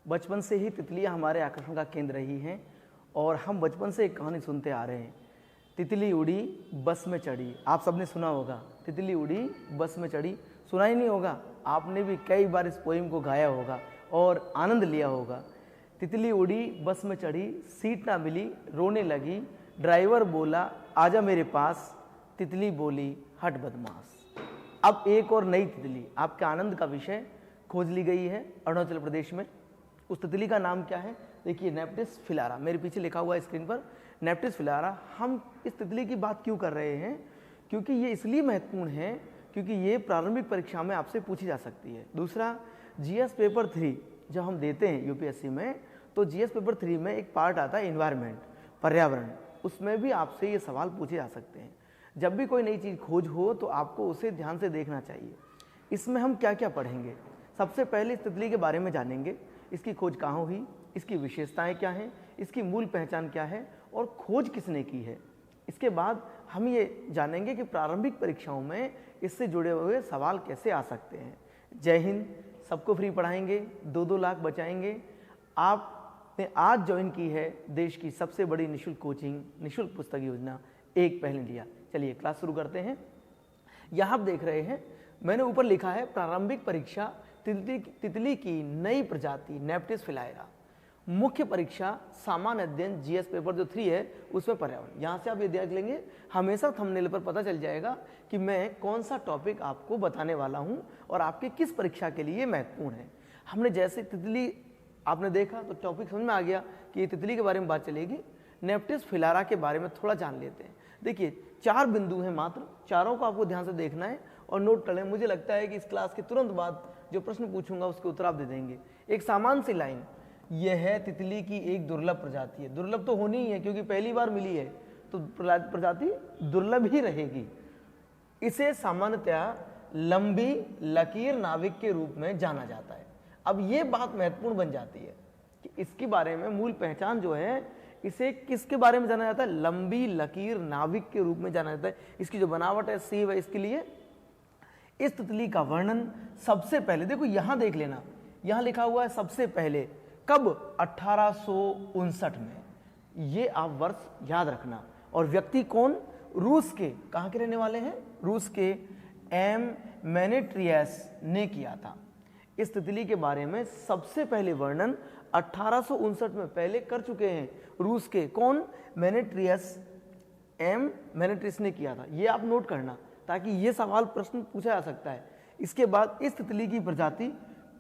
बचपन से ही तितलियां हमारे आकर्षण का केंद्र रही हैं और हम बचपन से एक कहानी सुनते आ रहे हैं। तितली उड़ी बस में चढ़ी, आप सबने सुना होगा। तितली उड़ी बस में चढ़ी, सुना ही नहीं होगा, आपने भी कई बार इस पोइम को गाया होगा और आनंद लिया होगा। तितली उड़ी बस में चढ़ी, सीट ना मिली, रोने लगी, ड्राइवर बोला आजा मेरे पास, तितली बोली हट बदमाश। अब एक और नई तितली, आपके आनंद का विषय, खोज ली गई है अरुणाचल प्रदेश में। उस तितली का नाम क्या है? देखिए, नेप्टिस फिलारा, मेरे पीछे लिखा हुआ है स्क्रीन पर, नेप्टिस फिलारा। हम इस तितली की बात क्यों कर रहे हैं? क्योंकि ये इसलिए महत्वपूर्ण है क्योंकि ये प्रारंभिक परीक्षा में आपसे पूछी जा सकती है। दूसरा, जीएस पेपर 3 जब हम देते हैं यूपीएससी में, तो जीएस पेपर 3 में एक पार्ट आता है इन्वायरमेंट, पर्यावरण, उसमें भी आपसे ये सवाल पूछे जा सकते हैं। जब भी कोई नई चीज़ खोज हो तो आपको उसे ध्यान से देखना चाहिए। इसमें हम क्या क्या पढ़ेंगे? सबसे पहले इस तितली के बारे में जानेंगे, इसकी खोज कहाँ हुई, इसकी विशेषताएं क्या हैं, इसकी मूल पहचान क्या है और खोज किसने की है। इसके बाद हम ये जानेंगे कि प्रारंभिक परीक्षाओं में इससे जुड़े हुए सवाल कैसे आ सकते हैं। जय हिंद, सबको फ्री पढ़ाएंगे, 2-2 लाख बचाएंगे। आपने आज ज्वाइन की है देश की सबसे बड़ी निःशुल्क कोचिंग, निःशुल्क पुस्तक योजना एक पहल इंडिया। चलिए क्लास शुरू करते हैं। यहाँ आप देख रहे हैं, मैंने ऊपर लिखा है प्रारंभिक परीक्षा तितली की नई प्रजाति नेप्टिस फिलारा। मुख्य परीक्षा सामान्य अध्ययन जीएस पेपर जो 3 है उसमें पर्यावरण। यहाँ से आप ये देख लेंगे, हमेशा थंबनेल पर पता चल जाएगा कि मैं कौन सा टॉपिक आपको बताने वाला हूँ और आपके किस परीक्षा के लिए महत्वपूर्ण है। हमने जैसे तितली आपने देखा तो टॉपिक समझ में आ गया कि ये तितली के बारे में बात चलेगी। नेप्टिस फिलारा के बारे में थोड़ा जान लेते हैं। देखिए, 4 बिंदु हैं मात्र, चारों को आपको ध्यान से देखना है और नोट कर लें। मुझे लगता है कि इस क्लास के तुरंत बाद जो प्रश्न पूछूंगा उसके उत्तर आप दे देंगे। एक सामान्य सी लाइन, यह है तितली की एक दुर्लभ प्रजाति है। दुर्लभ तो होनी ही है क्योंकि पहली बार मिली है, तो प्रजाति दुर्लभ ही रहेगी। इसे सामान्यतया लंबी लकीर नाविक के रूप में जाना जाता है। अब ये बात महत्वपूर्ण बन जाती है कि इसके बारे में मूल पहचान जो है, इसे किसके बारे में जाना जाता है? लंबी लकीर नाविक के रूप में जाना जाता है। इसकी जो बनावट है, सीव है, इसके लिए इस तितली का वर्णन सबसे पहले, देखो यहां देख लेना, यहां लिखा हुआ है सबसे पहले, कब? 1859 में। ये आप वर्ष याद रखना। और व्यक्ति कौन? रूस के, कहां के रहने वाले हैं? रूस के एम मेनेट्रियस ने किया था। इस तितली के बारे में सबसे पहले वर्णन 1859 में पहले कर चुके हैं रूस के कौन? मेनेट्रियस, एम मेनेट्रियस ने किया था। ये आप नोट करना ताकि ये सवाल प्रश्न पूछा जा सकता है। इसके बाद इस तितली की प्रजाति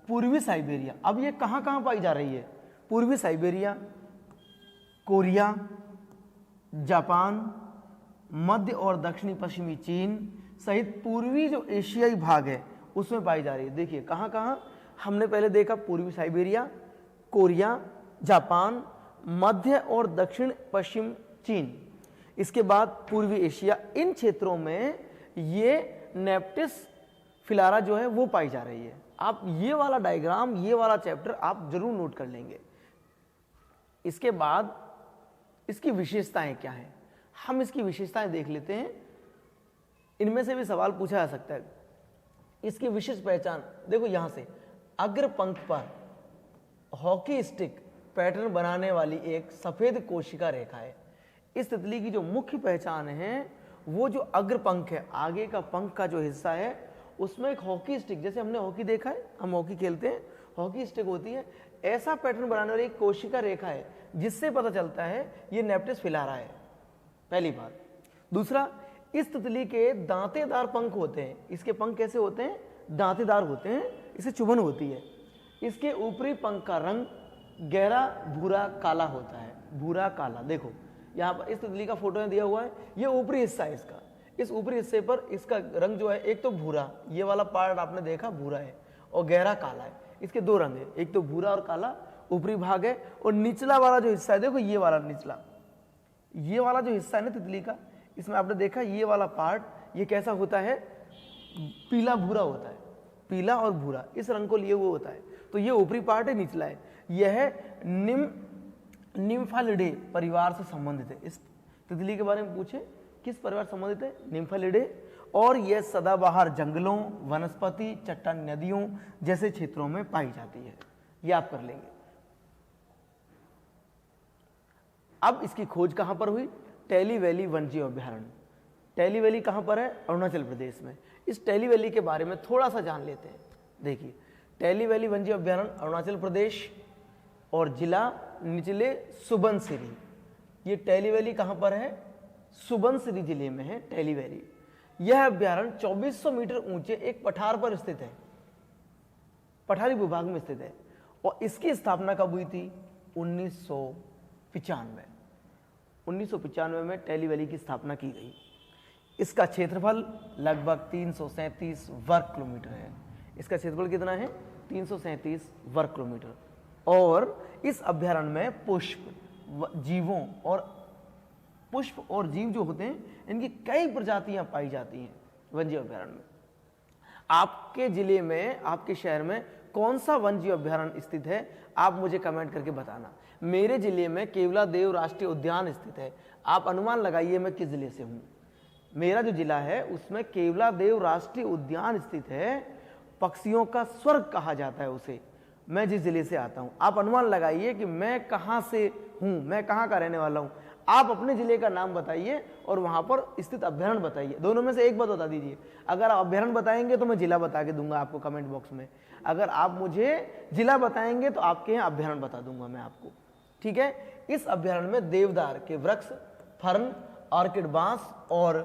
पूर्वी साइबेरिया। अब ये कहां कहां पाई जा रही है? पूर्वी साइबेरिया, कोरिया, जापान, मध्य और दक्षिणी पश्चिमी चीन सहित पूर्वी जो एशियाई भाग है उसमें पाई जा रही है। देखिए कहां कहां हमने पहले देखा, पूर्वी साइबेरिया, कोरिया, जापान, मध्य और दक्षिण पश्चिम चीन। इसके बाद पूर्वी एशिया, इन क्षेत्रों में ये नेप्टिस फिलारा जो है वो पाई जा रही है। आप ये वाला डायग्राम, ये वाला चैप्टर आप जरूर नोट कर लेंगे। इसके बाद इसकी विशेषताएं क्या हैं, हम इसकी विशेषताएं देख लेते हैं। इनमें से भी सवाल पूछा जा सकता है। इसकी विशिष्ट पहचान देखो, यहां से अग्र पंख पर हॉकी स्टिक पैटर्न बनाने वाली एक सफेद कोशिका रेखा है। इस तितली की जो मुख्य पहचान है वो जो अग्र पंख है, आगे का पंख का जो हिस्सा है उसमें एक हॉकी स्टिक, जैसे हमने हॉकी देखा है, हम हॉकी खेलते हैं, हॉकी स्टिक होती है, ऐसा पैटर्न बनाने वाली एक कोशिका रेखा है जिससे पता चलता है ये नेप्टिस फिलारा है, पहली बात। दूसरा, इस तितली के दांतेदार पंख होते हैं। इसके पंख कैसे होते हैं? दांतेदार होते हैं, इसे चुभन होती है। इसके ऊपरी पंख का रंग गहरा भूरा काला होता है, भूरा काला। देखो यहाँ पर इस तितली का फोटो में दिया हुआ है, ये ऊपरी हिस्सा है इसका। इस ऊपरी हिस्से पर इसका रंग जो है, एक तो भूरा, ये वाला पार्ट आपने देखा भूरा है, और गहरा काला है। इसके 2 रंग है, एक तो भूरा और काला ऊपरी भाग है, और निचला वाला जो हिस्सा है, देखो ये वाला निचला, ये वाला जो हिस्सा है ना तितली का, इसमें आपने देखा ये वाला पार्ट, ये कैसा होता है? पीला भूरा होता है, पीला और भूरा इस रंग को लिए हुए होता है। तो ये ऊपरी पार्ट है, निचला है। यह निम्फालिडे परिवार से संबंधित है। इस तितली के बारे में पूछे किस परिवार से संबंधित है? निम्फालिडे। और यह सदाबहार जंगलों, वनस्पति, चट्टान, नदियों जैसे क्षेत्रों में पाई जाती है। ये आप कर लेंगे। अब इसकी खोज कहाँ पर हुई? टेली वैली वन्यजीव अभ्यारण्य। टेली वैली कहाँ पर है? अरुणाचल प्रदेश में। इस टेली वैली के बारे में थोड़ा सा जान लेते हैं। देखिए, टेली वैली वन्यजीव अभ्यारण्य अरुणाचल प्रदेश और जिला निचले सुबनसिरी। ये टेली वैली कहाँ पर है? सुबनसिरी जिले में है टेली वैली। यह अभ्यारण्य 2400 मीटर ऊंचे एक पठार पर स्थित है, पठारी भूभाग में स्थित है। और इसकी स्थापना कब हुई थी? 1995। 1995 में टेली वैली की स्थापना की गई। इसका क्षेत्रफल लगभग 337 वर्ग किलोमीटर है। इसका क्षेत्रफल कितना है? 337 वर्ग किलोमीटर। और इस अभ्यारण्य में पुष्प और जीव जो होते हैं, इनकी कई प्रजातियां पाई जाती हैं वन्यजीव अभ्यारण्य में। आपके जिले में, आपके शहर में कौन सा वन्यजीव अभ्यारण्य स्थित है, आप मुझे कमेंट करके बताना। मेरे जिले में केवलादेव राष्ट्रीय उद्यान स्थित है। आप अनुमान लगाइए मैं किस जिले से हूँ। मेरा जो जिला है उसमें केवलादेव राष्ट्रीय उद्यान स्थित है। पक्षियों का स्वर्ग कहा जाता है उसे। मैं जिस जिले से आता हूँ, आप अनुमान लगाइए कि मैं कहाँ से हूँ, मैं कहाँ का रहने वाला हूँ। आप अपने जिले का नाम बताइए और वहाँ पर स्थित अभ्यारण्य बताइए। दोनों में से एक बात बता दीजिए। अगर आप अभ्यारण्य बताएंगे तो मैं जिला बता के दूंगा आपको कमेंट बॉक्स में। अगर आप मुझे जिला बताएंगे तो आपके यहाँ अभ्यारण्य बता दूंगा मैं आपको। ठीक है। इस अभ्यारण्य में देवदार के वृक्ष, फर्न, ऑर्किड बांस और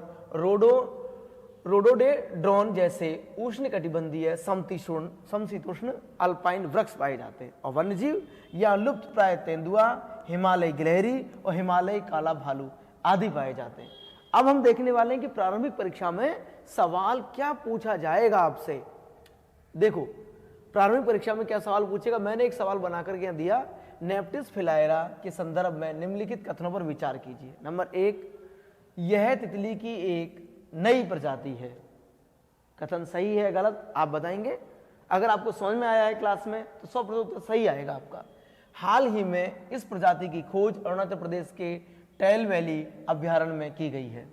रोडोडेंड्रॉन जैसे उष्णकटिबंधीय समशीतोष्ण अल्पाइन वृक्ष पाए जाते हैं। और वन्यजीव या लुप्त प्राय तेंदुआ, हिमालय गिलहरी और हिमालय काला भालू आदि पाए जाते हैं। अब हम देखने वाले हैं कि प्रारंभिक परीक्षा में सवाल क्या पूछा जाएगा आपसे। देखो, प्रारंभिक परीक्षा में क्या सवाल पूछेगा, मैंने एक सवाल बनाकर के दिया। नेप्टिस फिलायरा के संदर्भ में निम्नलिखित कथनों पर विचार कीजिए। नंबर 1, यह तितली की एक नई प्रजाति है। कथन सही है गलत आप बताएंगे। अगर आपको समझ में आया है क्लास में तो 100% सही आएगा आपका। हाल ही में इस प्रजाति की खोज अरुणाचल प्रदेश के टेल वैली अभ्यारण्य में की गई है।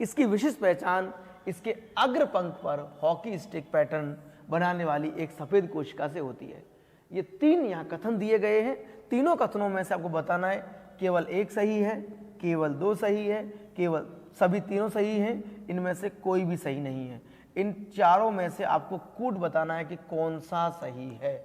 इसकी विशिष्ट पहचान इसके अग्र पंख पर हॉकी स्टिक पैटर्न बनाने वाली एक सफेद कोशिका से होती है। ये 3 यहाँ कथन दिए गए हैं। तीनों कथनों में से आपको बताना है केवल एक सही है, केवल 2 सही है, केवल सभी तीनों सही हैं, इनमें से कोई भी सही नहीं है। इन चारों में से आपको कूट बताना है कि कौन सा सही है।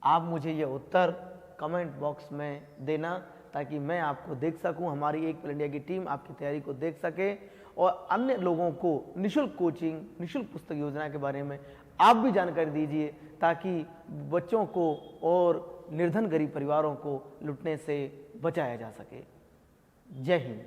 आप मुझे यह उत्तर कमेंट बॉक्स में देना ताकि मैं आपको देख सकूं, हमारी एक इंडिया की टीम आपकी तैयारी को देख सके और अन्य लोगों को निःशुल्क कोचिंग, निःशुल्क पुस्तक योजना के बारे में आप भी जानकारी दीजिए ताकि बच्चों को और निर्धन गरीब परिवारों को लुटने से बचाया जा सके। जय हिंद।